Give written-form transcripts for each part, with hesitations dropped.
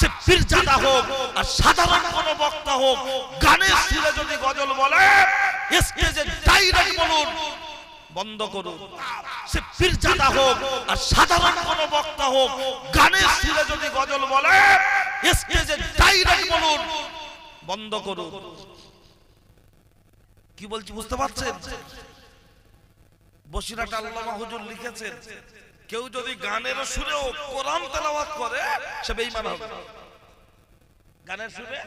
সে পীরজাদা হোক আর সাধারণ কোন বক্তা হোক, গানের সুরে যদি গজল বলে স্টেজে ডাইরেক্ট বলুন বন্ধ করুন। সে পীরজাদা হোক আর সাধারণ কোন বক্তা হোক, গানের সুরে যদি গজল বলে স্টেজে ডাইরেক্ট বলুন বন্ধ করুন। কি বলছি বুঝতে পারছেন? বসিরহাট আল্লামা হুজুর লিখেছেন, কেউ যদি গানের সুরেও কোরআন তেলাওয়াত করে সে বেঈমান হবে। গানের সুরে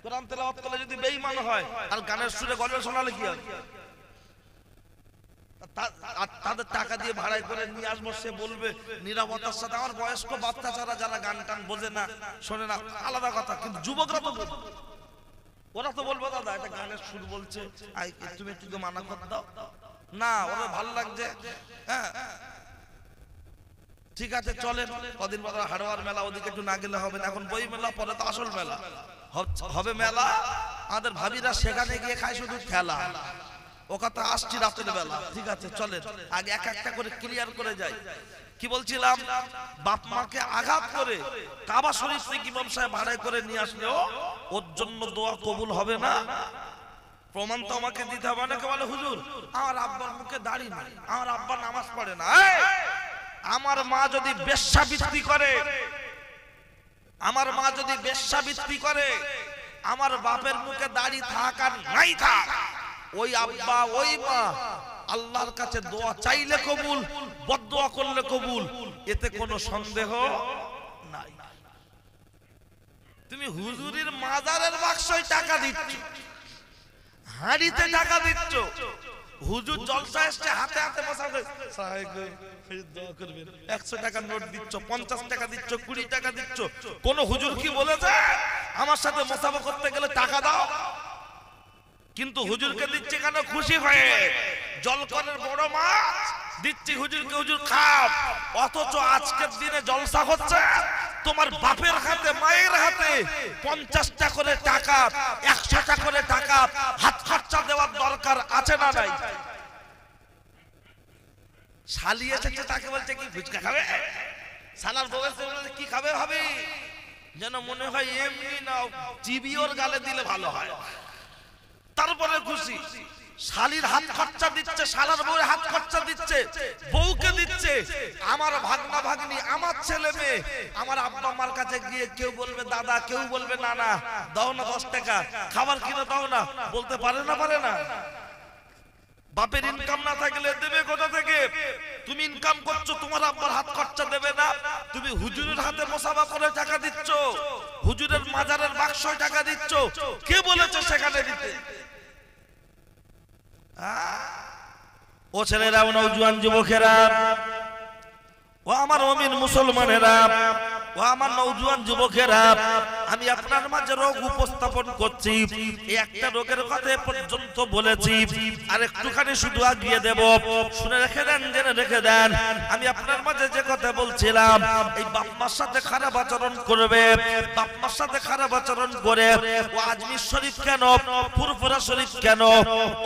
কোরআন তেলাওয়াত করলে যদি বেঈমান হয়, আর গানের সুরে গজল শোনালে কি হবে? তাদের টাকা দিয়ে ভাড়ায় করে নিয়ে আসবো, সে বলবে নিরাপত্তার সাথে। আমার বয়স্ক বাচ্চা ছাড়া যারা গান টান বোঝে না, শোনে না, আলাদা কথা, কিন্তু যুবকরা তো বলবে, ওরা তো বলবো দাদা এটা গানের সুর বলছে, তুমি একটু মানা করে দাও না, ওরা ভালো লাগছে। হ্যাঁ ঠিক আছে চলেন, কদিন পর হাড়োয়ার মেলা, ওদিকে একটু না গেলে হবে না। এখন বই মেলা, পরে তো আসল মেলা হবে। মেলা আমাদের ভাবিরা সেখানে গিয়ে খায় শুধু খেলা। ও কথা আসছি রাতের বেলা, ঠিক আছে চলেন, আগে এক একটা করে ক্লিয়ার করে যাই। কি বলছিলাম, বাপ মাকে আঘাত করে কাবা শরীফ থেকে ইমাম সাহেব ভাড়ায় করে নিয়ে আসলেও ওর জন্য দোয়া কবুল হবে না। প্রমাণ তো আমাকে দিতে হবে। অনেকে বলে হুজুর আমার আব্বার মুখে দাড়ি নাই, আমার আব্বা নামাজ পড়ে না। আমার মা যদি বেশ্যাবৃত্তি করে, আমার মা যদি বেশ্যাবৃত্তি করে, আমার বাপের মুখে দাড়ি থাক আর নাই থাক, ওই আব্বা ওই মা আল্লাহর কাছে দোয়া চাইলে কবুল, বদদোয়া করলে কবুল, এতে কোনো সন্দেহ নাই। তুমি হুজুরের মাজারের বাক্সয় টাকা দিচ্ছ, হাড়িতে টাকা দিচ্ছ, হুজুর জলসা এসছে হাতে হাতে বসা দোয়া করবেন, 100 টাকার নোট দিচ্ছ, 50 টাকা দিচ্ছ, 20 টাকা দিচ্ছ। কোন হুজুর কি বলেছে আমার সাথে মুসাফা করতে গেলে টাকা দাও? কিন্তু হুজুরকে দিচ্ছে কেন? খুশি হয়ে। জলকরের বড় মাছ দিচ্ছি হুজুরকে, হুজুর খাও। অথচ আজকের দিনে জলসা হচ্ছে তোমার বাপের হাতে, মায়ের হাতে 50টা করে টাকা, 100টা করে টাকা হাত খরচা দেওয়ার দরকার আছে না নাই? শালি এসেছে, তাকে বলছে কি ফুচকা খাবে? শালার বউ এসে বলছে কি খাবে? হবে যেন মনে হয় এমনি না, চিবিওর গালে দিলে ভালো হয়, তারপরে খুশি। শালির হাত খরচা দিচ্ছে, শালার বউয়ের হাত খরচা দিচ্ছে, বউকে দিচ্ছে। আমার ভাগনা ভাগ্নি, আমার ছেলে মেয়ে, আমার আব্বা মার কাছে গিয়ে কেউ বলবে দাদা, কেউ বলবে নানা, দাও না 10 টাকা খাবার কিনে দাও না, বলতে পারে না? পারে না? বাপের ইনকাম না থাকলে দেবে কোথা থেকে? তুমি ইনকাম করছো, তোমার আব্বার হাত খরচা দেবে না? তুমি হুজুরের হাতে মুসাফা করে টাকা দিচ্ছ, হুজুরের মাজারের বাক্সয় টাকা দিচ্ছ, কে বলেছে সেখানে দিতে? ও ছেলেরা, ও নওজোয়ান যুবকেরা, ও আমার মুমিন মুসলমানেরা, ও আমার নওজোয়ান যুবকেরা, আমি আপনার মাঝে রোগ উপস্থাপন করছি। এই একটা রোগের কথা পর্যন্ত বলেছি, আর একটুখানি শুধু আগিয়ে দেব, শুনে রেখে দেন, জেনে রেখে দেন। আমি আপনার মাঝে যে কথা বলছিলাম, এই বাপ মার সাথে খারাপ আচরণ করবে, বাপ মার সাথে খারাপ আচরণ করে ও আজমির শরীফ কেন, ফুরফুরা শরীফ কেন,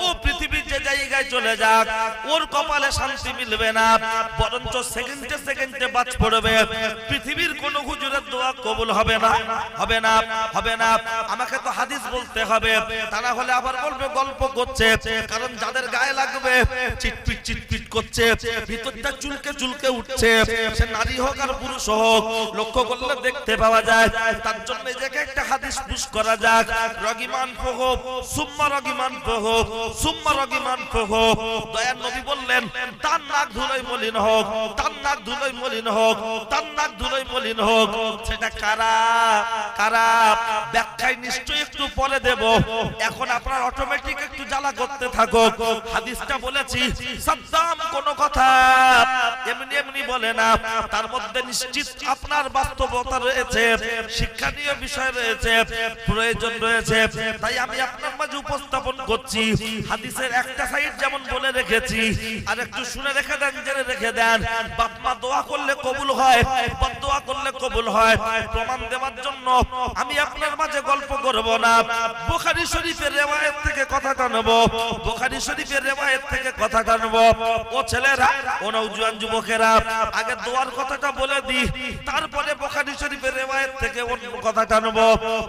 ও পৃথিবীর যে জায়গায় চলে যাক, ওর কপালে শান্তি মিলবে না, বরঞ্চ সেকেন্ডে সেকেন্ডে বাজ পড়বে। পৃথিবীর কোন হুজুরের দোয়া কবুল হবে না, হবে না, হবে না। আমাকে তো হাদিস বলতে হবে, তা না হলে আবার বলবে গল্প করছে। কারণ যাদের গায়ে লাগবে চিটপিট চিটপিট করছে, ভিতরটা চুলকে চুলকে উঠছে, সে নারী হোক আর পুরুষ হোক, লক্ষ্য করলে দেখতে পাওয়া যায়। তার জন্য যে একটা হাদিস পুশ করা যাক, রগিমান ফহ সুম্মা রগিমান ফহ সুম্মা রগিমান ফহ। দয়ার নবী বললেন তার নাক ধুলোয় মলিন হোক, তার নাক ধুলোয় মলিন হোক, তার নাক ধুলোয় মলিন হোক। সেটা কারা কারা ব্যাখ্যায় নিশ্চয়ই একটু পরে দেব। এখন আপনার অটোমেটিক একটু জ্বালা করতে থাকো। হাদিসটা বলেছি, সাদ্দাম কোন কথা এমনি এমনি বলে না, তার মধ্যে নিশ্চিত আপনার বাস্তবতা রয়েছে, শিক্ষণীয় বিষয় রয়েছে, প্রয়োজন রয়েছে। তাই আমি আপনার মাঝে উপস্থাপন করছি। হাদিসের একটা সাইড যেমন বলে রেখেছি, আর একটু শুনে রেখে দেন, জেনে রেখে দেন। বাপ মা দোয়া করলে কবুল হয়, বদদোয়া করলে কবুল হয়। প্রমাণ দেওয়ার জন্য আমি আপনার মাঝে গল্প করব না, বুখারী শরীফের রিওয়ায়াত থেকে কথা টানবো, বুখারী শরীফের রিওয়ায়াত থেকে কথা টানবো। ও ছেলেরা, ও নওজোয়ান যুবকেরা, আগে দোয়ার কথাটা বলে দি, তারপরে বুখারী শরীফের রিওয়ায়াত থেকে অন্য কথা টানবো।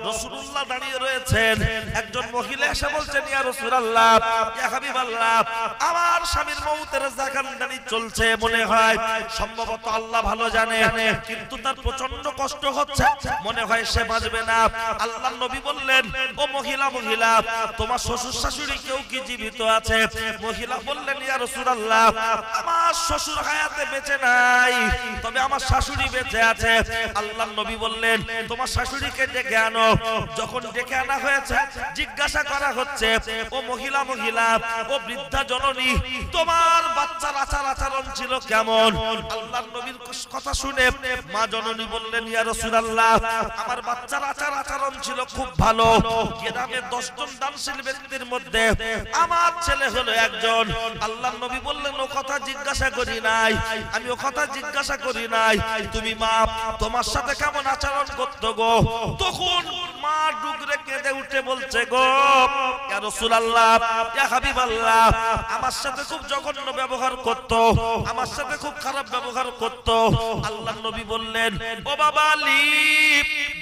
রাসূলুল্লাহ দাঁড়িয়ে রয়েছেন, একজন মহিলা এসে বলছেন, ইয়া রাসূলুল্লাহ, ইয়া হাবিবাল্লাহ, আমার স্বামীর মউতের জাকানদানি চলছে, মনে হয় সম্ভবত আল্লাহ ভালো জানে, কিন্তু তার প্রচন্ড কষ্ট হচ্ছে, মনে হয় সে বাঁচবে না। আল্লাহর নবী বললেন, ও মহিলা, তোমার শ্বশুর শাশুড়ি কেউ কি জীবিত আছে? মহিলা বললেন, ইয়া রাসূলুল্লাহ, আমার শ্বশুর হায়াতে বেঁচে নাই, তবে আমার শাশুড়ি বেঁচে আছে। আল্লাহর নবী বললেন, তোমার শাশুড়িকে ডেকে আনো। যখন ডেকে আনা হয়েছে, জিজ্ঞাসা করা হচ্ছে, ও মহিলা, ও বৃদ্ধা জননী, তোমার বাচ্চার আচার আচরণ ছিল কেমন? আল্লাহর নবীর কথা শুনে মা জননী বললেন, ইয়া রাসূলুল্লাহ, আমার বাচ্চার আচার আচরণ ছিল খুব ভালো। গ্রামে 10 জন দানশীল ব্যক্তির মধ্যে আমার ছেলে হলো একজন। আল্লাহর নবী বললেন, ও কথা জিজ্ঞাসা করি নাই, আমি ও কথা জিজ্ঞাসা করি নাই, তুমি মা তোমার সাথে কেমন আচরণ করতো গো? তখন মা ডুকরে কেঁদে উঠে বলছে, গো ইয়া রাসূলুল্লাহ, ইয়া হাবিবাল্লাহ, আমার সাথে খুব জঘন্য ব্যবহার করতো, আমার সাথে খুব খারাপ ব্যবহার করতো। আল্লাহর নবী বললেন, ও বাবা আলী,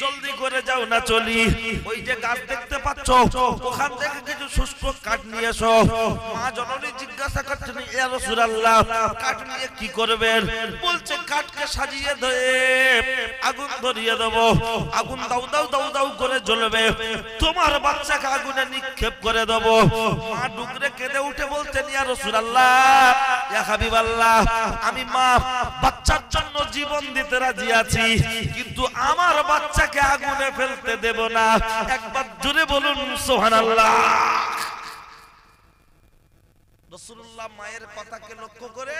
জলদি করে যাও না চলি, ওই যে গাছ দেখতে পাচ্ছ, ওখান থেকে কিছু শুষ্ক কাঠ নিয়ে এসো। মা জননী জিজ্ঞাসা করছেন, ইয়া রাসূলুল্লাহ, কাঠ নিয়ে কি করবেন? বলছে, কাঠকে সাজিয়ে দিয়ে আগুন ধরিয়ে দেব, আগুন দাউ দাউ দাউ দাউ করে জ্বলবে, তোমার বাচ্চাকে আগুনে নিক্ষেপ করে দেব। মা ডুকরে কেঁদে উঠে বলছেন, ইয়া রাসূলুল্লাহ, ইয়া হাবিবাল্লাহ, আমি মা বাচ্চার জন্য জীবন দিতে রাজি আছি, কিন্তু আমার বাচ্চাকে আগুনে ফেলতে দেব না। একবার জোরে বলুন সুবহানাল্লাহ। রাসূলুল্লাহ মায়ের কথাকে লক্ষ্য করে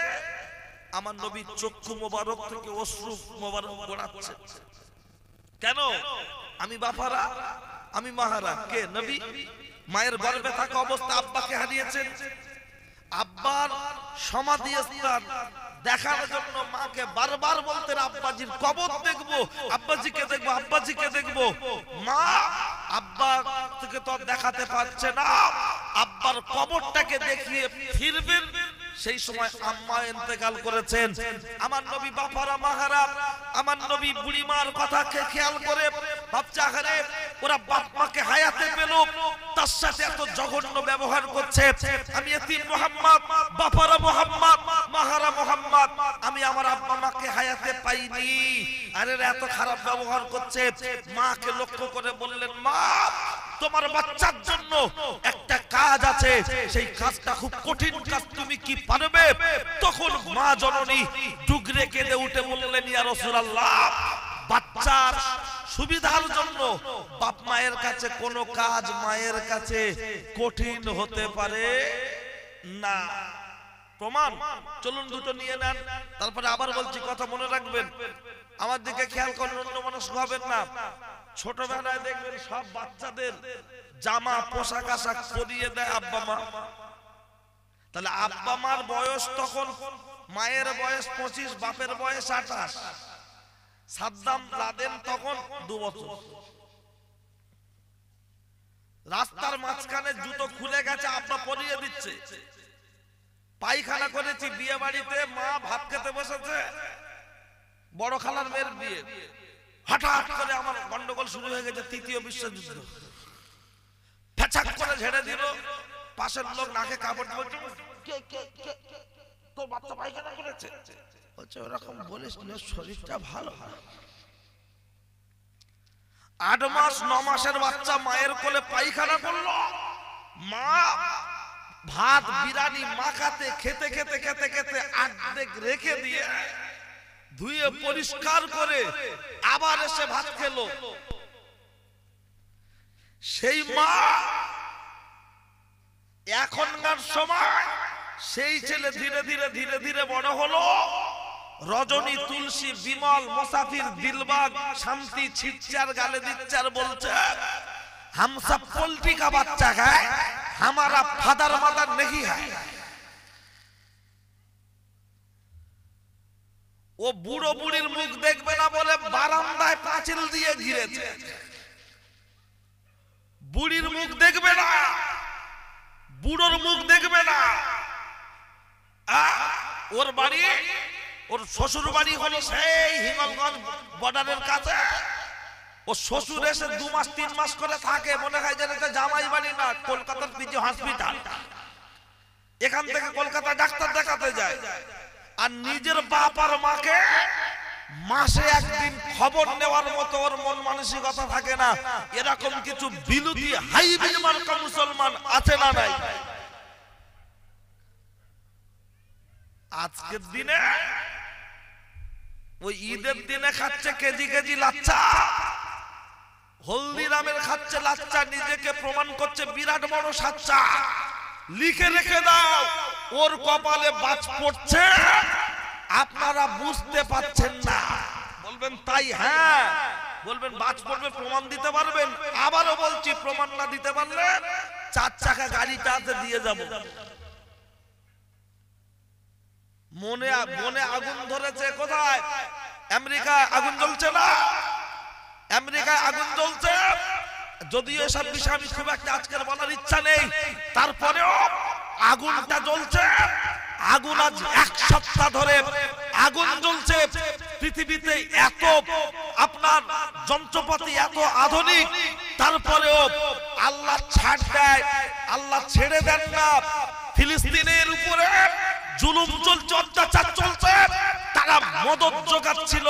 আমার নবী চক্ষু মোবারক থেকে অশ্রু মোবারক গড়াচ্ছে। কেন? আমি বাপারা, আমি মাহারা, কে? নবী। মায়ের গর্ভে থাকা অবস্থা আব্বাকে হারিয়েছেন, আব্বার সমাধি স্থান দেখার জন্য মাকে বারবার বলতেন, আব্বাজির কবর দেখবো, আব্বাজিকে দেখবো, আব্বাজিকে দেখবো। মা আব্বা থেকে তো দেখাতে পারছে না, আব্বার কবরটাকে দেখিয়ে ফিরবেন, সেই সময় আম্মা ইন্তেকাল করেছেন। আমার নবী বাপারা, মাহারা, আমার নবী বুড়িমার কথাকে খেয়াল করে ভাবছে, আরে ওরা বাপ মাকে হায়াতে পেল, তার সাথে এত জঘন্য ব্যবহার করছে। আমি এতিম মুহাম্মদ, বাপারা মুহাম্মদ, মাহারা মুহাম্মদ, আমি আমার আব্বা মাকে হায়াতে পাইনি, আরে এত খারাপ ব্যবহার করছে। মাকে লক্ষ্য করে বললেন, মা তোমার বাচ্চার জন্য একটা কাজ আছে, সেই কাজটা খুব কঠিন কাজ, তুমি কি পারবে? তখন মা জননী ডুগরে কেঁদে উঠে বললেন, ইয়া রাসূলুল্লাহ, বাচ্চার সুবিধার জন্য বাপ মায়ের কাছে কোনো কাজ মায়ের কাছে কঠিন হতে পারে না। প্রমাণ চলুন দুটো নিয়ে নেন, তারপরে আবার বলছি, কথা মনে রাখবেন, আমার দিকে খেয়াল করেন, অন্য মানুষ হবেন না। ছোটবেলায় দেখবেন সব বাচ্চাদের জামা পোশাক আশাক পরিয়ে দেয় আব্বা মা। তাহলে আব্বা মার বয়স তখন, মায়ের বয়স 25, বাপের বয়স 28। সাদ্দাম লাদেন তখন 2 বছর। রাস্তার মাঝখানে জুতো খুলে গেছে, আব্বা পরিয়ে দিচ্ছে। পায়খানা করেছি বিয়ে বাড়িতে, মা ভাত খেতে বসেছে, বড় খালার মেয়ের বিয়ে, হঠাৎ করে আমার গন্ডগোল শুরু হয়ে গেছে, 3য় বিশ্বযুদ্ধ। ফেচাক করে ঝেড়ে দিল, পাশের লোক নাকে কাপড় বলছে, তোর বাচ্চা পায়খানা করেছে। বলছে, ওরকম বলিস না, শরীরটা ভালো। 8 মাস 9 মাসের বাচ্চা মায়ের কোলে পায়খানা করলো। মা ভাত বিরানি মাখাতে খেতে খেতে খেতে খেতে অর্ধেক রেখে দিয়ে ধুয়ে পরিষ্কার করে আবার এসে ভাত খেলো। সেই মা এখনকার সময় সেই ছেলে ধীরে ধীরে ধীরে ধীরে বড় হলো। রজনী, তুলসী, বিমল, মুসাফির, দিলবাগ, শান্তি ছিটচার গালে দিচ্ছে আর বলছে, हम सब पोल्ट्री का बच्चा है, हमारा फादर मदर नहीं है। ও বুড়ো বুড়ির মুখ দেখবে না বলে বারান্দায় পাঁচিল দিয়ে ঘিরেছে। বুড়ির মুখ দেখবে না, বুড়োর মুখ দেখবে না। ওর বাড়ি, ওর শ্বশুর বাড়ি হলো সেই হিঙ্গলগঞ্জ বর্ডারের কাছে। ও শ্বশুর এসে 2 মাস 3 মাস করে থাকে, মনে হয় যেন এটা জামাই বাড়ি না, কলকাতার পিজি হসপিটাল। এখান থেকে কলকাতা ডাক্তার দেখাতে যায়। আর নিজের বাপ আর মাকে মাসে একদিন খবর নেওয়ার মতো ওর মন মানসিকতা থাকে না। এরকম কিছু বিলুতি হাইব্রিড মার্কা মুসলমান আছে না নাই? আজকের দিনে ওই ঈদের দিনে খাচ্ছে কেজি কেজি লাচ্চা, হলদিরামের খাচ্ছে লাচ্চা, নিজেকে প্রমাণ করছে বিরাট বড় সাচ্চা। লিখে রেখে দাও, ওর কপালে বাজ পড়ছে, আপনারা বুঝতে পারছেন না। বলবেন তাই? হ্যাঁ বলবেন বাজ পড়বে, প্রমাণ দিতে পারবেন? আবারও বলছি, প্রমাণ না দিতে পারলে 4 চাকা গাড়িটাতে দিয়ে যাব। মনে আগুন ধরেছে কোথায়? আমেরিকায় আগুন জ্বলছে না? আমেরিকায় আগুন জ্বলছে। যদিও এসব বিষয় আমি খুব একটা আজকের বলার ইচ্ছা নেই, তারপরেও আগুনটা জ্বলছে। আগুন আজ 1 সপ্তাহ ধরে আগুন জ্বলছে। পৃথিবীতে এত আপনার যন্ত্রপাতি, এত আধুনিক, তারপরেও আল্লাহ ছাড় দেয়, আল্লাহ ছেড়ে দেন না। ফিলিস্তিনের উপরে জুলুম চলছে, অত্যাচার চলছে। তারা মদদ জোগাচ্ছিল।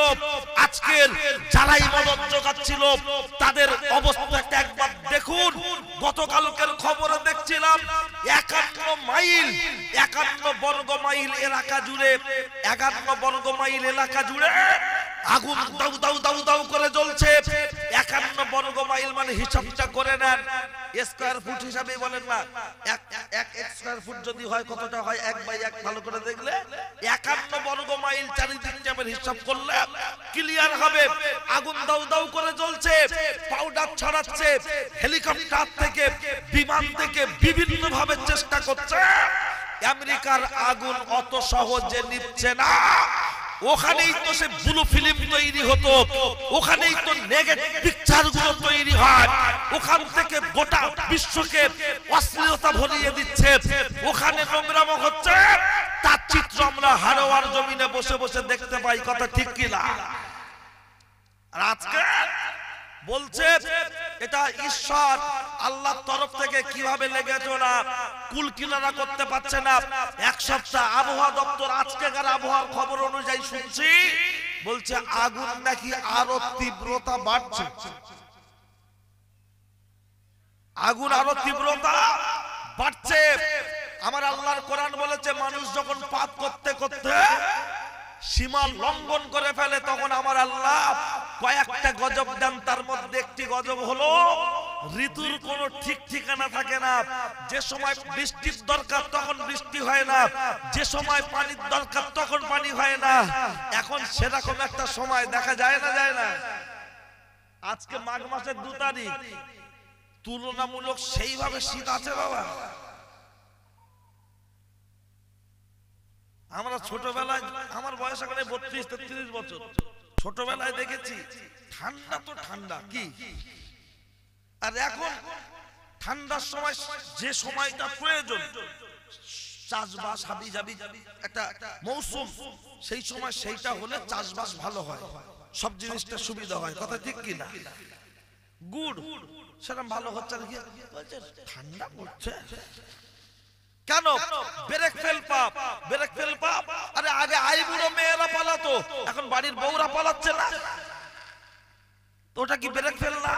আজকের যারাই মদদ জোগাচ্ছিল তাদের অবস্থাটা একবার দেখুন। গতকালকের খবরে দেখছিলাম 51 বর্গ মাইল এলাকা জুড়ে, 51 বর্গ মাইল এলাকা জুড়ে আগুন দাউ দাউ দাউ দাউ করে জ্বলছে। 51 বর্গ মাইল মানে হিসাবটা করে নেন, স্কয়ার ফুট হিসাবে বলেন না। এক স্কয়ার ফুট যদি হয় কতটা হয়? 1/1 ভালো করে দেখলে 51 বর্গ মাইল চারিদিক যাবেন, হিসাব করলে ক্লিয়ার হবে। আগুন দাউ দাউ করে জ্বলছে, পাউডার ছড়াচ্ছে, হেলিকপ্টার থেকে, বিমান থেকে বিভিন্ন ভাবে চেষ্টা করছে। আমেরিকার আগুন অত সহজে নিচ্ছে না। ওখানেই তো সে ব্লু ফিল্ম তৈরি হতো, ওখানেই তো নেগেটিভ পিকচার গুলো তৈরি হয়, ওখান থেকে গোটা বিশ্বকে অশ্লীলতা ভরিয়ে দিচ্ছে, ওখানে নোংরামো হচ্ছে। তার চিত্র আমরা হারোয়ার জমিনে বসে বসে দেখতে পাই। কথা ঠিক কিনা? আর আজকে বলছে এটা ঈশ্বর আল্লাহর তরফ থেকে কিভাবে লেগেছে, না কুল কিনারা করতে পারছে না। 1 সপ্তাহ আবহাওয়া দপ্তর আজকেকার আবহাওয়ার খবর অনুযায়ী শুনছি, বলছে আগুন নাকি আরো তীব্রতা বাড়ছে। আগুন আরো তীব্রতা বাড়ছে। আমার আল্লাহর কোরআন বলেছে মানুষ যখন পাপ করতে করতে সীমা লঙ্ঘন করে ফেলে, তখন আমার আল্লাহ কয়েকটা গজব দেন। তার মধ্যে একটি গজব হলো ঋতুর কোনো ঠিক ঠিকানা থাকে না। যে সময় বৃষ্টির দরকার তখন বৃষ্টি হয় না, যে সময় পানির দরকার তখন পানি হয় না। এখন সেরকম একটা সময় দেখা যায় না, যায় না। আজকে মাঘ মাসের 2 তারিখ, তুলনামূলক সেইভাবে শীত আছে বাবা। আমরা ছোটবেলায়, আমার বয়স এখন 32-33 বছর, ছোটবেলায় দেখেছি ঠান্ডা তো ঠান্ডা কি। আর এখন ঠান্ডার সময় যে সময়টা প্রয়োজন, চাষবাস হাবি যাবি একটা মৌসুম, সেই সময় সেইটা হলে চাষবাস ভালো হয়, সব জিনিসটা সুবিধা হয়। কথা ঠিক কিনা? গুড় সেরকম ভালো হচ্ছে নাকি? বলছে ঠান্ডা পড়ছে কেন? ব্রেক ফেল পাপ, ব্রেক ফেল পাপ। আরে আগে আইবুড়ো মেয়েরা পালাতো, এখন বাড়ির বউরা পালাচ্ছে না, তো ওটা কি ব্রেক ফেল না?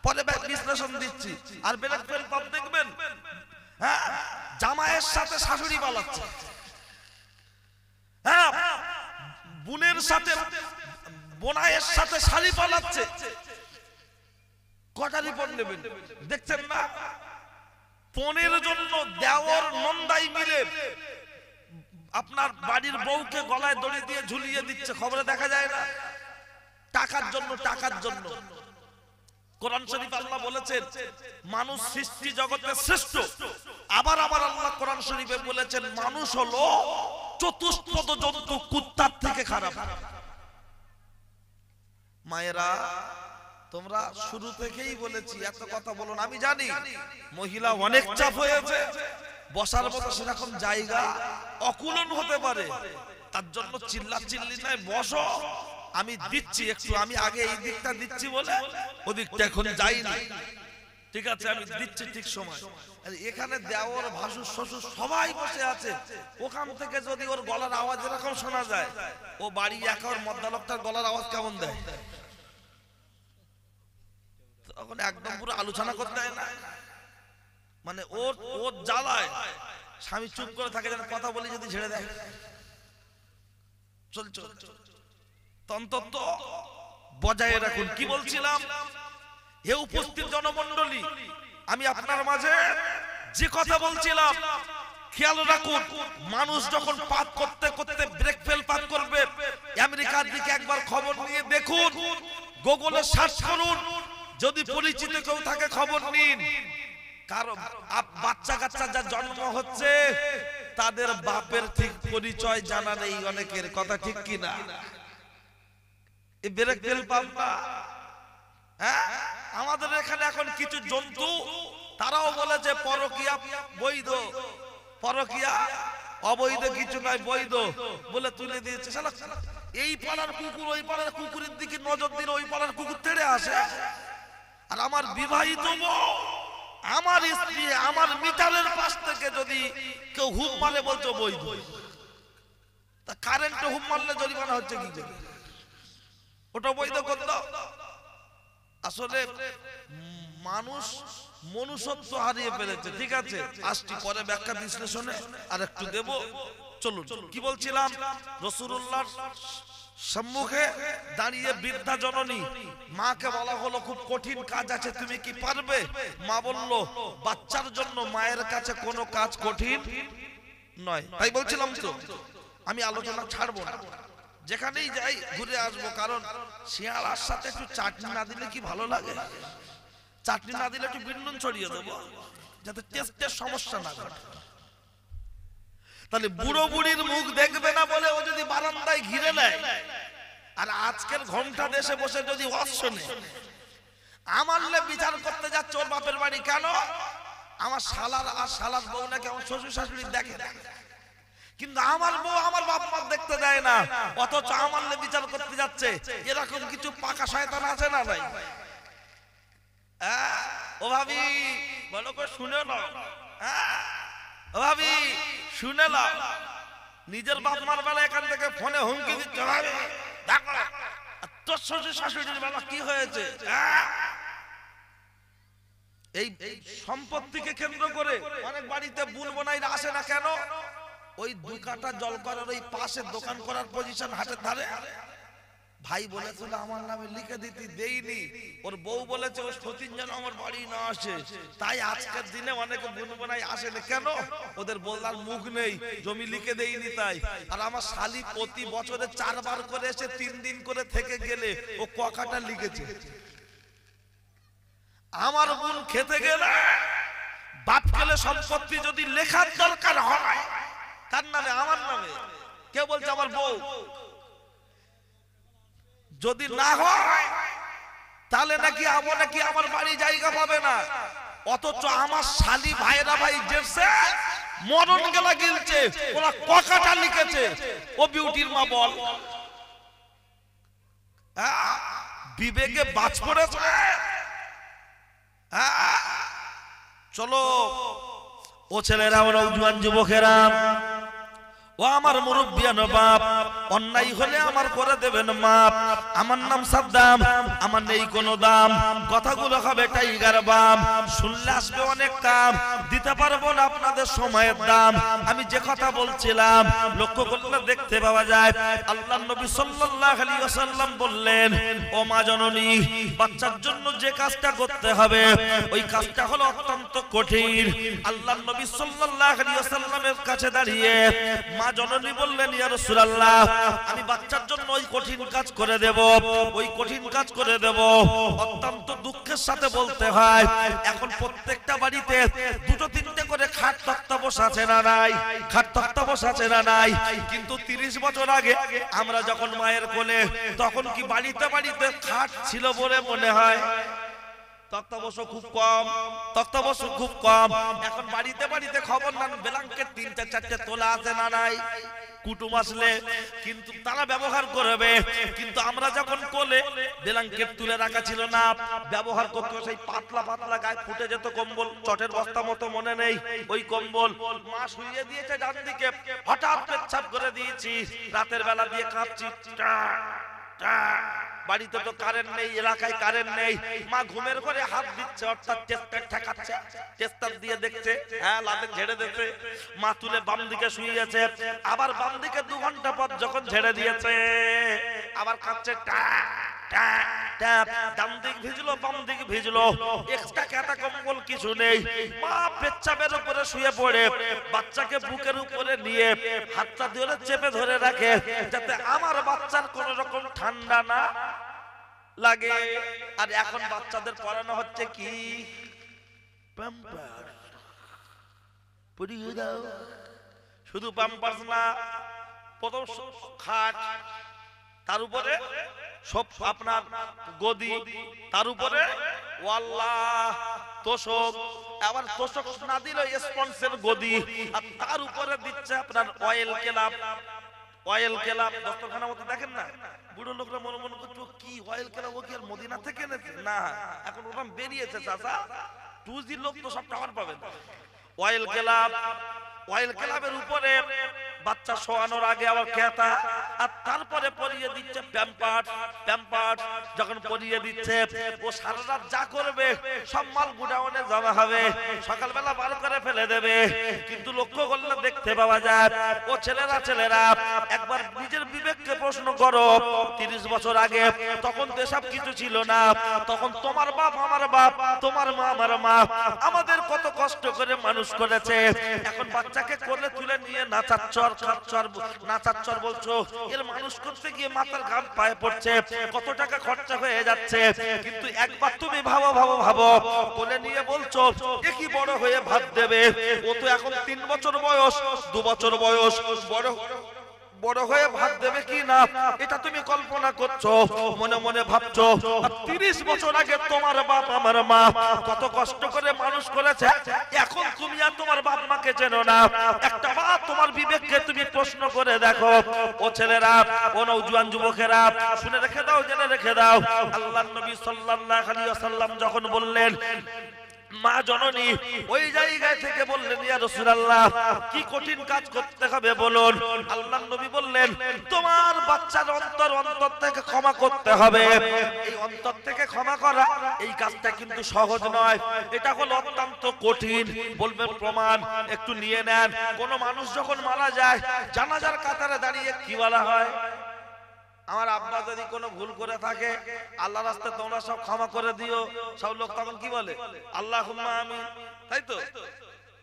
পরে বিশ্লেষণ দিচ্ছি। আর ব্রেক ফেল পাপ দেখবেন, হ্যাঁ, জামাইয়ের সাথে শাশুড়ি পালাচ্ছে, হ্যাঁ, বোনের সাথে বোনাইয়ের সাথে শালি পালাচ্ছে। কটা রিপোর্ট নেবেন? দেখছেন না? 15 জন্য দেওর নন্দাই মিলে আপনার বাড়ির বউকে গলায় দড়ি দিয়ে ঝুলিয়ে দিচ্ছে, খবরে দেখা যায় না? টাকার জন্য, টাকার জন্য। কোরআন শরীফ আল্লাহ বলেছেন মানুষ সৃষ্টি জগতের শ্রেষ্ঠ। আবার আল্লাহ কোরআন শরীফে বলেছেন মানুষ হলো চতুষ্পদ জন্তু, কুত্তার থেকে খারাপ। মায়েরা তোমরা শুরু থেকেই বলেছি এত কথা বলো না, আমি জানি মহিলা অনেক চাপ হয়েছে, বসার মতো সেরকম জায়গা অকুলন হতে পারে, তার জন্য চিল্লাচিল্লি নাই, বসো আমি দিচ্ছি একটু, আমি আগে এই দিকটা দিচ্ছি বলে ওদিকটা এখন যাইনি, ঠিক আছে আমি দিচ্ছি ঠিক সময়। এখানে দেওর ভাসুর শ্বশুর সবাই বসে আছে, ওখান থেকে যদি ওর গলার আওয়াজ এরকম শোনা যায়, ও বাড়ি একার মদ্দা লোকটার গলার আওয়াজ কেমন দেয়, তখন একদম পুরো আলোচনা করতে হয় না, মানে ওর জ্বালায় স্বামী চুপ করে থাকে, যেন কথা বলি যদি ছেড়ে দেয়, চল চল তন্তত্ব বজায় রাখুন। কি বলছিলাম, হে উপস্থিত জনমণ্ডলী, আমি আপনার মাঝে যে কথা বলছিলাম খেয়াল রাখুন। মানুষ যখন পাপ করতে করতে ব্রেক ফেল পাপ করবে, আমেরিকার দিকে একবার খবর নিয়ে দেখুন, গুগলে সার্চ করুন, যদি পরিচিত কেউ থাকে খবর নিন। কারণ বাচ্চা কাচ্চা যা জন্ম হচ্ছে তাদের বাপের ঠিক পরিচয় জানা নেই অনেকের, কথা ঠিক কিনা? এই ব্রেক ফেল পাপ না, হ্যাঁ আমাদের এখানে এখন কিছু জন্তু তারাও বলে যে পরকিয়া বৈধ, পরকিয়া অবৈধ কিছু নয়, বৈধ বলে তুলে দিয়েছে। এই পাড়ার কুকুর ওই পাড়ার কুকুরের দিকে নজর দিলে ওই পাড়ার কুকুর তেড়ে আসে, আর আমার বিবাহিত বউ, আমার স্ত্রী আমার মিটারের পাশ থেকে যদি কেউ হুম মারে বলছো বৈধ, তা কারেন্টে হুম মারলে জরিমানা হচ্ছে কি, ওটা বৈধ করতে? আসলে মানুষ মনুষ্যত্ব হারিয়ে ফেলেছে, ঠিক আছে আসছি পরে ব্যাখ্যা বিশ্লেষণে আর একটু দেব। চলুন, কি বলছিলাম, রাসূলুল্লাহর সম্মুখে দাঁড়িয়ে বৃদ্ধা জননী মাকে বলা হলো খুব কঠিন কাজ আছে, তুমি কি পারবে? মা বলল বাচ্চার জন্য মায়ের কাছে কোনো কাজ কঠিন নয়। তাই বলছিলাম তো আমি আলোচনা ছাড়বো না, যেখানেই যাই ঘুরে আসবো, কারণ শিয়ালার সাথে একটু চাটনি না দিলে কি ভালো লাগে? চাটনি না দিলে একটু বিনুন ছড়িয়ে দেবো যাতে টেস্টের সমস্যা না ঘটে। তাহলে বুড়ো বুড়ির মুখ দেখবে না বলে ও যদি বারান্দায় ঘিরে নেয়, আর আজকের ঘন্টা দেশে বসে যদি ওয়াজ শোনে, আমারলে বিচার করতে যাচ্ছে ওর বাপের বাড়ি, কেন আমার শালার আর শালার বউ নাকি আমার শ্বশুর শাশুড়ি দেখে না, কিন্তু আমার বউ আমার বাপ মা দেখতে দেয় না, অথচ আমারলে বিচার করতে যাচ্ছে। এরকম কিছু পাকা শয়তান আছে না ভাই? ও ভাবি বলো করে শুনে নাও, ও ভাবি শুনে নাও, নিজের বাপ মার বেলা এখান থেকে ফোনে হুমকি দিচ্ছে, ভাবি দেখো তোর শ্বশুর শাশুড়ির বেলা কি হয়েছে। এই সম্পত্তিকে কেন্দ্র করে অনেক বাড়িতে বুন বোনাইরা আসে না, কেন? ওই 2 কাঠা জল করার ওই পাশে দোকান করার পজিশন হাটের ধারে, ভাই বলেছিল আমার নামে লিখে দিতে, দেইনি, ওর বউ বলেছে ওর সতীন যেন আমার বাড়ি না আসে, তাই আজকের দিনে অনেকে বুন বোনাই আসে না, কেন? ওদের বলার মুখ নেই, জমি লিখে দেইনি তাই। আর আমার শালি প্রতি বছরে 4 বার করে এসে 3 দিন করে থেকে গেলে ও কাটা লিখেছে। আমার বোন খেতে গেলে বাপ গেলে সম্পত্তি যদি লেখার দরকার হয়, কার নামে? আমার নামে। কে বলছে? আমার বউ। যদি না হয় তাহলে নাকি আমার বাড়ি জায়গা পাবে না, অথচ আমার শালি ভাইরা ভাই জেসে মরণ গেলা গিলছে, ওরা কাটা লিখেছে। ও বিউটির মা বল, বিবেকে বাজ পড়েছে। চলো ও ছেলেরা, ও নওজোয়ান যুবকেরা, ও আমার মুরব্বিয়ান বাপ, অন্যায় হলে আমার করে দেবেন মাপ। আমার নাম সাদ্দাম, আমার নেই কোনো দাম, কথাগুলো হবে টাইগার বাম, শুনলে আসবে অনেক কাম, দিতে পারবো না আপনাদের সময়ের দাম। আমি যে কথা বলছিলাম লক্ষ্য করলে দেখতে পাওয়া যায়, আল্লাহর নবী সাল্লাল্লাহু আলাইহি ওয়াসাল্লাম বললেন, ও মা জননী, বাচ্চার জন্য যে কাজটা করতে হবে ওই কাজটা হলো অত্যন্ত কঠিন। আল্লাহর নবী সাল্লাল্লাহু আলাইহি ওয়াসাল্লামের কাছে দাঁড়িয়ে মা জননী বললেন, ইয়া রাসূলুল্লাহ, আমি বাচ্চার জন্য ওই কঠিন কাজ করে দেব, ওই কঠিন কাজ করে দেব। অত্যন্ত দুঃখের সাথে বলতে হয় এখন প্রত্যেকটা বাড়িতে দুটো তিনটে করে খাট তক্তা বসাছে না নাই, খাট তক্তা বসাছে না নাই। কিন্তু 30 বছর আগে আমরা যখন মায়ের কোলে, তখন কি বাড়িতে বাড়িতে খাট ছিল বলে মনে হয়? তক্তাবশ খুব কম, তক্তাবশ খুব কম। এখন বাড়িতে বাড়িতে খবর না, ব্ল্যাঙ্কেট 3টে 4টে তোলা আছে না নাই? কুটুম আসলে কিন্তু তারা ব্যবহার করবে। কিন্তু আমরা যখন কোলে ব্ল্যাঙ্কেট তুলে রাখা ছিল না, ব্যবহার করতে সেই পাতলা পাতলা গায়ে ফুটে যেত কম্বল, চটের বস্তা মতো মনে নেই ওই কম্বল। মা শুইয়ে দিয়েছে ডান দিকে, হঠাৎ পেচ্ছাপ করে দিয়েছি, রাতের বেলা দিয়ে কাঁপছি। বাড়িতে তো কারেন্ট নেই, এলাকায় কারেন্ট নেই। মা ঘুমের ঘরে হাত দিচ্ছে, অর্থাৎ টেস্টার ঠেকাচ্ছে, টেস্টার দিয়ে দেখছে, হ্যাঁ লাদেন ঝেড়ে দিচ্ছে। মা তুলে বাম দিকে শুইয়েছে, আবার বাম দিকে 2 ঘন্টা পর যখন ঝেড়ে দিয়েছে আবার কাঁপছে, ডান দিক ভিজলো বাম দিক ভিজলো, এক্সট্রা কাটা কম্বল কিছু নেই। মা পেচ্ছাপের উপরে শুয়ে পড়ে বাচ্চাকে বুকের উপরে নিয়ে হাতটা ধরে চেপে ধরে রাখে, যাতে আমার বাচ্চার কোন রকম ঠান্ডা না লাগে। আর এখন বাচ্চাদের পড়ানো হচ্ছে কি? পাম্পার পরিয়ে দাও। শুধু পাম্পার্স না, প্রথম খাট, তার উপরে সব আপনার গদি, তার উপরে ওয়াল্লা তোষক, আবার তোষক না দিলে স্পঞ্জের গদি, আর তার উপরে দিচ্ছে আপনার অয়েল কেলাপ। অয়েল কেলাপ দস্তরখানা মতো দেখেন না, বুড়ো লোকরা মনে মনে করছে কি অয়েল কেলাপ, ও কি আর মদিনা থেকে এনেছে? না, এখন ওরকম বেরিয়েছে চাচা, 2G লোক তো সব টাকার পাবেন। অয়েল কেলাপ, অয়েল কেলাপের উপরে বাচ্চা শোয়ানোর আগে আবার কেতা, আর তারপরে পরিয়ে দিচ্ছে প্যাম্পার্স। প্যাম্পার্স যখন পরিয়ে দিচ্ছে, ও সারা রাত যা করবে সব মাল গুডাউনে জমা হবে, সকালবেলা বার করে ফেলে দেবে। কিন্তু লক্ষ্য করলে দেখতে পাওয়া যায়, ও ছেলেরা ছেলেরা একবার নিজের বিবেককে প্রশ্ন করো, 30 বছর আগে তখন তো এসব কিছু ছিল না। তখন তোমার বাপ আমার বাপ, তোমার মা আমার মা আমাদের কত কষ্ট করে মানুষ করেছে। এখন বাচ্চাকে কোলে তুলে নিয়ে নাচাচ্ছর খাচ্ছর, নাচাচ্ছর বলছো, এর মানুষ করতে গিয়ে মাথার ঘাম পায়ে পড়ছে, কত টাকা খরচা হয়ে যাচ্ছে। কিন্তু একবার তুমি ভাবো ভাবো ভাবো, কোলে নিয়ে বলছো এ কি বড় হয়ে ভাত দেবে? ও তো এখন 3 বছর বয়স, 2 বছর বয়স, বড় বড় হয়ে ভাত দেবে কি না এটা তুমি কল্পনা করছো, মনে মনে ভাবছো। 30 বছর আগে তোমার বাপ আমার মা কত কষ্ট করে মানুষ করেছে, এখন তুমি আর তোমার বাপ মাকে চেনো না। একটা বার তোমার বিবেককে তুমি প্রশ্ন করে দেখো। ও ছেলেরা, ও নওজোয়ান যুবকেরা, শুনে রেখে দাও, জেনে রেখে দাও, আল্লাহর নবী সাল্লাল্লাহু আলাইহি ওয়াসাল্লাম যখন বললেন মা জননী, ওই জায়গায় থেকে বললেন ইয়া রাসূলুল্লাহ কি কঠিন কাজ করতে হবে বলুন। আল্লাহর নবী বললেন তোমার বাচ্চার অন্তর অন্তর থেকে ক্ষমা করতে হবে। এই অন্তর থেকে ক্ষমা করা এই কাজটা কিন্তু সহজ নয়, এটা হলো অত্যন্ত কঠিন। বলবেন প্রমাণ, একটু নিয়ে নেন। কোন মানুষ যখন মারা যায়, জানাজার কাতারে দাঁড়িয়ে কি বলা হয়? আমার আব্বা যদি কোনো ভুল করে থাকে, আল্লাহর রাস্তায় তোমরা সব ক্ষমা করে দিও। সব লোক তখন কি বলে? আল্লাহুম্মা আমিন, তাই তো?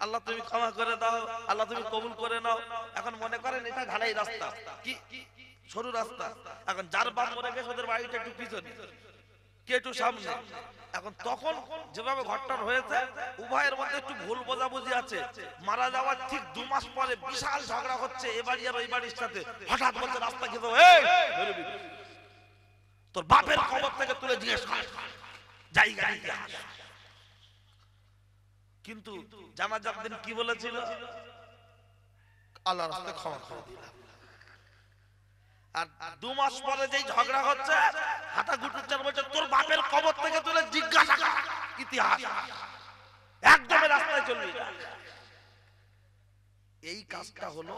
আল্লাহ তুমি ক্ষমা করে দাও, আল্লাহ তুমি কবুল করে নাও। এখন মনে করেন এটা ঢালাই রাস্তা, কি সরু রাস্তা। এখন যার বাপ মরে গেছে ওদের বাড়িটা একটু পিছনে, কে একটু সামনে। এখন তখন যেভাবে ঘটনা হয়েছে, উভয়ের মধ্যে একটু ভুল বোঝাবুঝি আছে। মারা যাওয়ার ঠিক 2 মাস পরে বিশাল ঝগড়া হচ্ছে এ বাড়ি আর ওই বাড়ির সাথে। হঠাৎ বলছে রাস্তা খেতে, তোর বাপের খবর থেকে তুলে জিজ্ঞেস কর, জায়গা কিন্তু জানাজার দিন কি বলেছিল? আল্লাহর রাস্তায় ক্ষমা করে দিলাম। আর 2 মাস পরে যেই ঝগড়া হচ্ছে, হাঁটা গুটুচার বলছে তোর বাপের কবর থেকে তুলে জিজ্ঞাসা কর ইতিহাস, একদম রাস্তায় চলবি না। এই কাজটা হলো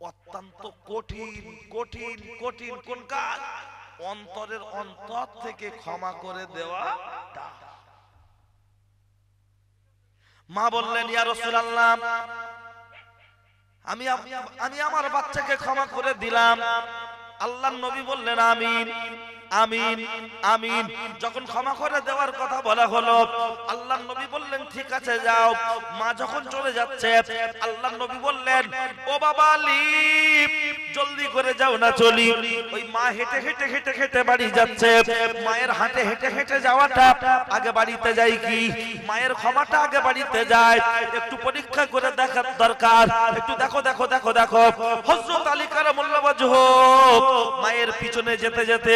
অত্যন্ত কঠিন কঠিন কঠিন। কোন কাজ? অন্তরের অন্তর থেকে ক্ষমা করে দেওয়া। মা বললেন ইয়া রাসূলুল্লাহ আমি আমার বাচ্চাকে ক্ষমা করে দিলাম। আল্লাহর নবী বললেন আমিন। আমিন আমিন। যখন ক্ষমা করে দেওয়ার কথা বলা হলো, আল্লাহর নবী বললেন ঠিক আছে যাও। মা যখন চলে যাচ্ছে, আল্লাহর নবী বললেন ও বাবা আলী জলদি করে যাও না চলি। ওই মা হেঁটে হেঁটে হেঁটে হেঁটে বাড়ি যাচ্ছে। মায়ের হাঁটে হেঁটে হেঁটে যাওয়াটা আগে বাড়িতে যায় কি মায়ের ক্ষমাটা আগে বাড়িতে যায়? একটু পরীক্ষা করে দেখার দরকার। একটু দেখো দেখো দেখো দেখো হযরত আলী কারামাল্লাহু ওয়াজহু মায়ের পিছনে যেতে যেতে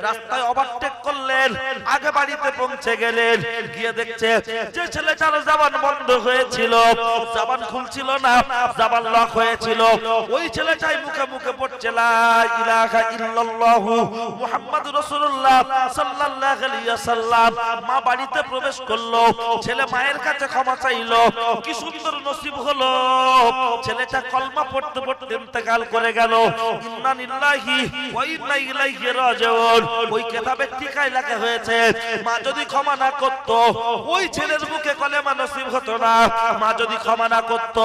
রাস্তায় ওভারটেক করলেন, আগে বাড়িতে পৌঁছে গেলেন। গিয়ে দেখছে যে ছেলেটার জবান বন্ধ হয়েছিল, জবান খুলছিল না, জবান লক হয়েছিল, ওই ছেলেটাই মুখে মুখে পড়ছে লা ইলাহা ইল্লাল্লাহু মুহাম্মাদুর রাসূলুল্লাহ সাল্লাল্লাহু আলাইহি ওয়াসাল্লাম। মা বাড়িতে প্রবেশ করলো, ছেলে মায়ের কাছে ক্ষমা চাইলো। কি সুন্দর নসিব হলো, ছেলেটা কলমা পড়তে পড়তে ইন্তেকাল করে গেল। ইন্না লিল্লাহি ওয়া ইন্না ইলাইহি রাজিউন। ওই কিতাবে টিকায় লেখা হয়েছে মা যদি ক্ষমা না করত ওই ছেলের বুকে কলেমা নসিব হতো না। মা যদি ক্ষমা না করত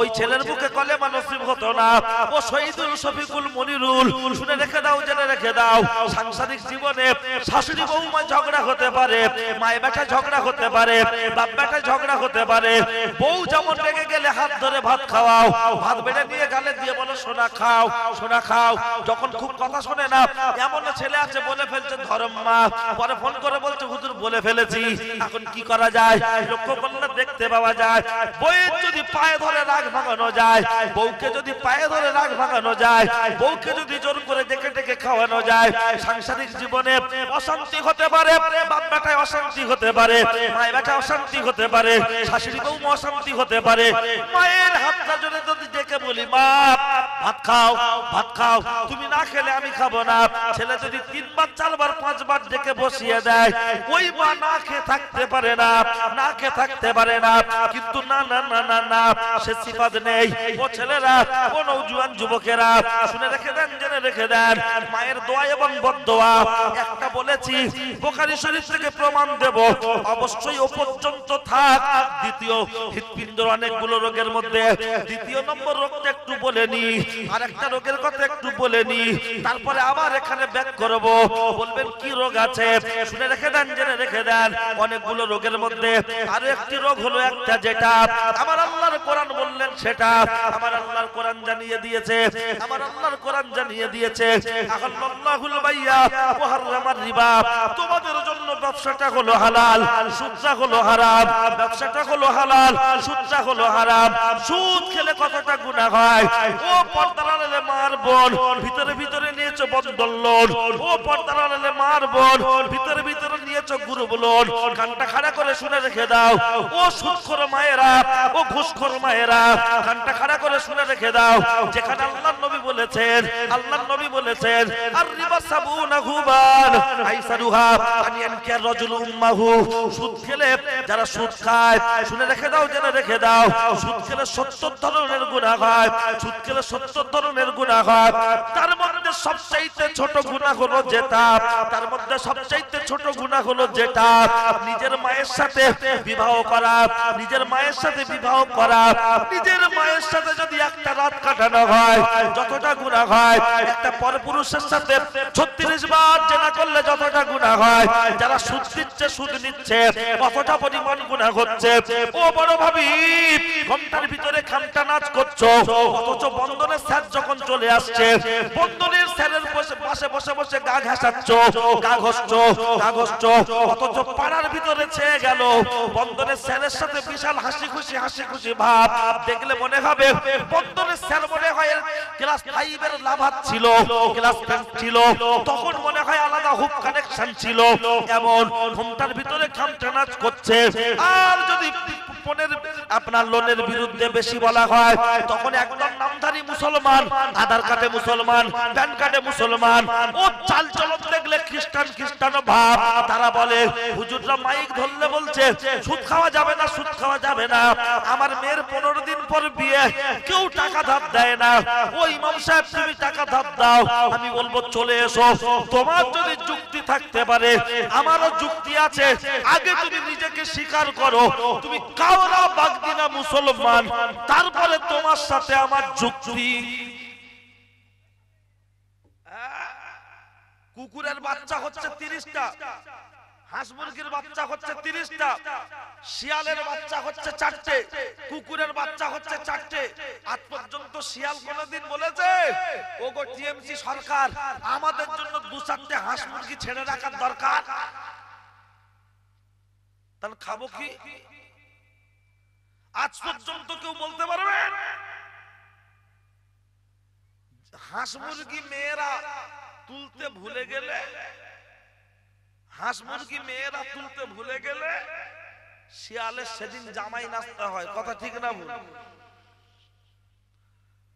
ওই ছেলের বুকে কলেমা নসিব হতো না। ও শহীদুল শফিকুল মনিরুল, শুনে রেখে দাও, জেনে রেখে দাও, সাংসারিক জীবনে শাশুড়ি বৌমা ঝগড়া হতে পারে, মায়ের বেটা ঝগড়া হতে পারে, বাপ বেটা ঝগড়া হতে পারে। বউ যেমন রেগে গেলে হাত ধরে ভাত খাওয়াও, ভাত বেড়ে নিয়ে গালে দিয়ে বলো সোনা খাও সোনা খাও। যখন খুব কথা শোনে না, এমন ছেলে আছে বলে ফেলছে ধরম মা, পরে ফোন করে বলছে হুজুর বলে ফেলেছি, এখন কি করা যায়? লক্ষ্য করলে দেখতে পাওয়া যায় বউয়ের যদি পায়ে ধরে রাগ ভাঙানো যায়, বউকে যদি পায়ে ধরে রাগ ভাঙানো যায়, বউকে যদি জোর করে ডেকে ডেকে খাওয়ানো যায়, সাংসারিক জীবনে অশান্তি হতে পারে, বাপ বেটায় অশান্তি হতে পারে, মায়ের বেটা অশান্তি হতে পারে, শাশুড়ি বউ অশান্তি হতে পারে। মায়ের হাতটা জোরে যদি ডেকে বলি মা ভাত খাও ভাত খাও, তুমি না খেলে আমি খাবো না, ছেলে যদি 3 বার 4 বার 5 বার ডেকে বসিয়ে দেয়, ওই মা না খেয়ে থাকতে পারে না, না খেয়ে থাকতে পারে না। কিন্তু না না না না না, সে সিফাত নেই। ও ছেলেরা, ও নওজোয়ান যুবকেরা, শুনে রেখে দেন, জেনে রেখে দেন, মায়ের দোয়া এবং বদদোয়া একটা বলেছি, বুখারী শরীফ থেকে প্রমাণ দেব, অবশ্যই ও পর্যন্ত থাক। দ্বিতীয় হৃৎপিণ্ডের অনেকগুলো রোগের মধ্যে দ্বিতীয় নম্বর রোগটা একটু বলে নি, আর একটা রোগের কথা একটু বলে নি, তারপরে আবার এখানে ব্যাক করব। বলবেন কি রোগ আছে? শুনে রেখে দেন, জেনে রেখে দেন, অনেকগুলো রোগের মধ্যে আরো একটি রোগ হলো একটা, যেটা আমার আল্লাহর কোরআন বললেন, সেটা আমার আল্লাহর কোরআন জানিয়ে দিয়েছে, আমার আল্লাহর কোরআন জানিয়ে দিয়েছে আল্লাহুল বাইয়া ওয়া হারামার রিবা। তোমাদের জন্য ব্যবসাটা হলো হালাল, সুদটা হলো হারাম। ব্যবসাটা হলো হালাল, সুদটা হলো হারাম। সুদ খেলে কতটা গুনাহ হয়। ও পর্দার আড়ালে মার বোন, ভিতরে ভিতরে নিয়েছো বন্ধন লোন। ও পর্দার আড়ালে মার বোন, ভিতরে ভিতরে নিয়েছো গ্রুপ লোন। কানটা খাড়া করে শুনে রেখে দাও, ও সুদখোর মায়েরা, ও ঘুষখোর মায়েরা, কানটা খাড়া করে শুনে রেখে দাও। যেখানে আল্লাহর নবী বলেছেন, আল্লাহর নবী বলেছেন আর রিবা সাবুনা গুবান আইসারুহা আন ইয়ানকির রাজুলু উম্মাহু। সুদ খেলে যারা সুদ খায়, শুনে রেখে দাও, জেনে রেখে দাও, সুদ খেলে 70 ধরনের গুনাহ হয়, সুদ খেলে 70 ধরনের গুনাহ হয়। তার মধ্যে সবচাইতে ছোট গুনাহ হলো যেটা, তার মধ্যে সবচাইতে ছোট গুনাহ হলো যেটা নিজের মায়ের সাথে বিবাহ করা, নিজের মায়ের সাথে বিবাহ করা। নিজের মায়ের সাথে যদি একটা রাত কাটানো হয় যতটা গুনাহ হয়, একটা পরপুরুষের সাথে 36 বার জেনা করলে যতটা গুনাহ হয়, যারা সুদ দিচ্ছে সুদ নিচ্ছে কতটা পরিমাণ গুনাহ হচ্ছে। ও বড় ভাবি, ঘন্টার ভিতরে খামটা নাচ করছো, অথচ বন্ধনের স্যার যখন চলে আসছে, বন্ধনের স্যারের পাশে বসে বসে গা ঘাসাচ্ছ, গা ঘষছো, গা ঘষছো, অথচ পাড়ার ভিতরে ছেয়ে গেল বন্ধনের স্যারের সাথে বিশাল হাসি খুশি ভাব। দেখলে মনে হবে বন্ধনের স্যার মনে হয় ক্লাস 5 এর লাভাত ছিল, ক্লাস 10 ছিল, তখন মনে হয় আলাদা হুপ কানেকশন ছিল। এমন ঘন্টার ভিতরে খামটা নাচ করছে। আর যদি আপনার লোনের বিরুদ্ধে বেশি বলা হয়, তখন একদম নামধারী মুসলমান, আধার কার্ডে মুসলমান, প্যান কার্ডে মুসলমান, ও চাল চলন দেখলে খ্রিস্টান খ্রিস্টান ভাব। তারা বলে হুজুররা মাইক ধরলে বলছে সুদ খাওয়া যাবে না, সুদ খাওয়া যাবে না। আমার মেয়ের 15 দিন পর বিয়ে, কেউ টাকা ধার দেয় না। ও ইমাম সাহেব তুমি টাকা ধার দাও। আমি বলবো চলে এসো, তোমার যদি যুক্তি থাকতে পারে, আমারও যুক্তি আছে। আগে তুমি নিজেকে স্বীকার করো তুমি কাওরা বাগদিনা মুসলমান, তারপরে তোমার সাথে আমার যুক্তি। কুকুরের বাচ্চা হচ্ছে 30টা, হাঁস মুরগির বাচ্চা হচ্ছে 30টা, শিয়ালের বাচ্চা হচ্ছে 4টে, কুকুরের বাচ্চা হচ্ছে 4টে। আজ পর্যন্ত শিয়াল কোনদিন বলেছে ওগো টিএমসি সরকার আমাদের জন্য 2-4টে হাঁস মুরগি ছেড়ে রাখার দরকার? তাহলে খাবো কি? আজ পর্যন্ত কেউ বলতে পারবে? হাঁস মুরগি মেয়েরা তুলতে ভুলে গেলে, হাঁস মুরগি মেয়েরা তুলতে ভুলে গেলে শিয়ালের সেদিন জামাই নাচতে হয়। কথা ঠিক না ভুল?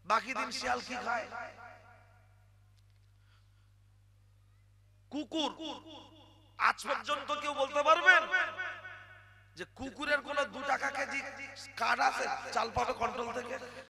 বাকি দিন শিয়াল কি খায়? কুকুর। আজ পর্যন্ত কেউ বলতে পারবেন যে কুকুরের কোন 2 টাকা কেজি কার্ড আছে চাল পাবে কন্ট্রোল থেকে?